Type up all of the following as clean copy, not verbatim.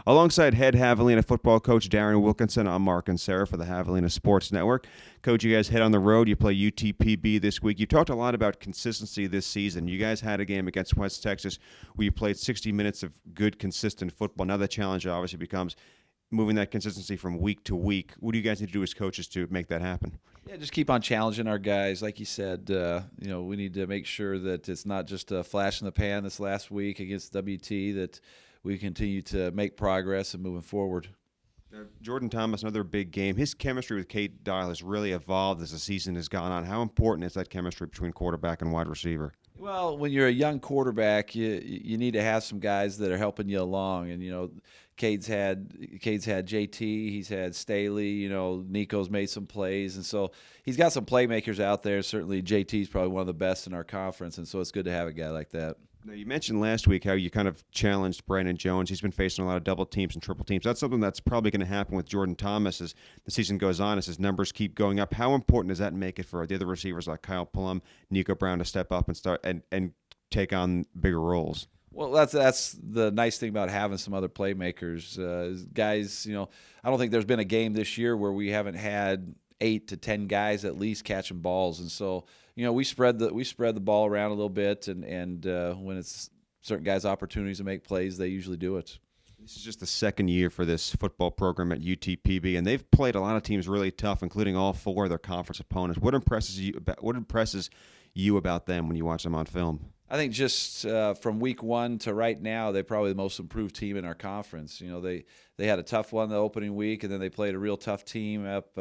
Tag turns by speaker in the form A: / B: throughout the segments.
A: Alongside head Javelina football coach Daren Wilkinson, I'm Mark and Sarah for the Javelina Sports Network. Coach, you guys head on the road. You play UTPB this week. You talked a lot about consistency this season. You guys had a game against West Texas where you played 60 minutes of good, consistent football. Now the challenge obviously becomes moving that consistency from week to week. What do you guys need to do as coaches to make that happen?
B: Yeah, just keep on challenging our guys. Like you said, we need to make sure that it's not just a flash in the pan this last week against WT, that we continue to make progress and moving forward.
A: Now, Jordan Thomas, another big game. His chemistry with Kate Dial has really evolved as the season has gone on. How important is that chemistry between quarterback and wide receiver?
B: Well, when you're a young quarterback, you need to have some guys that are helping you along. And Cade's had JT, he's had Staley. Nico's made some plays, and so he's got some playmakers out there. Certainly, JT's probably one of the best in our conference, and so it's good to have a guy like that.
A: Now, you mentioned last week how you kind of challenged Brandon Jones. He's been facing a lot of double teams and triple teams. That's something that's probably going to happen with Jordan Thomas as the season goes on, as his numbers keep going up. How important does that make it for the other receivers like Kyle Plum, Nico Brown to step up and start and take on bigger roles?
B: Well, that's the nice thing about having some other playmakers. Guys, I don't think there's been a game this year where we haven't had 8 to 10 guys at least catching balls, and so we spread the ball around a little bit, and when it's certain guys' opportunities to make plays, they usually do it.
A: This is just the second year for this football program at UTPB, and they've played a lot of teams really tough, including all 4 of their conference opponents. What impresses you about them when you watch them on film?
B: I think just from week 1 to right now, they're probably the most improved team in our conference. They had a tough one the opening week, and then they played a real tough team up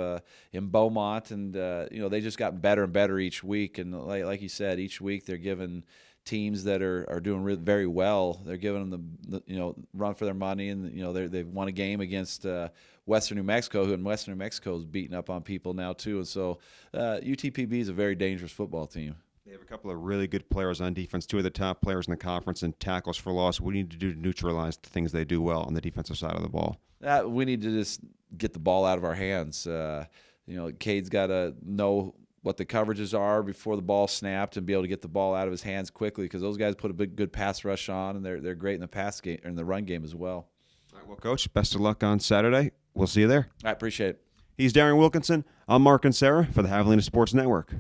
B: in Beaumont, and they just got better and better each week. And like you said, each week they're giving teams that are doing very well. They're giving them the run for their money, and they've won a game against Western New Mexico, and Western New Mexico is beating up on people now too. And so UTPB is a very dangerous football team.
A: They have a couple of really good players on defense, 2 of the top players in the conference in tackles for loss. What do you need to do to neutralize the things they do well on the defensive side of the ball?
B: We need to just get the ball out of our hands. Cade's got to know what the coverages are before the ball snapped and be able to get the ball out of his hands quickly, because those guys put a good pass rush on, and they're great in the pass game or in the run game as well.
A: All right, well, Coach, best of luck on Saturday. We'll see you there.
B: I appreciate it.
A: He's Daren Wilkinson. I'm Mark and Sarah for the Javelina Sports Network.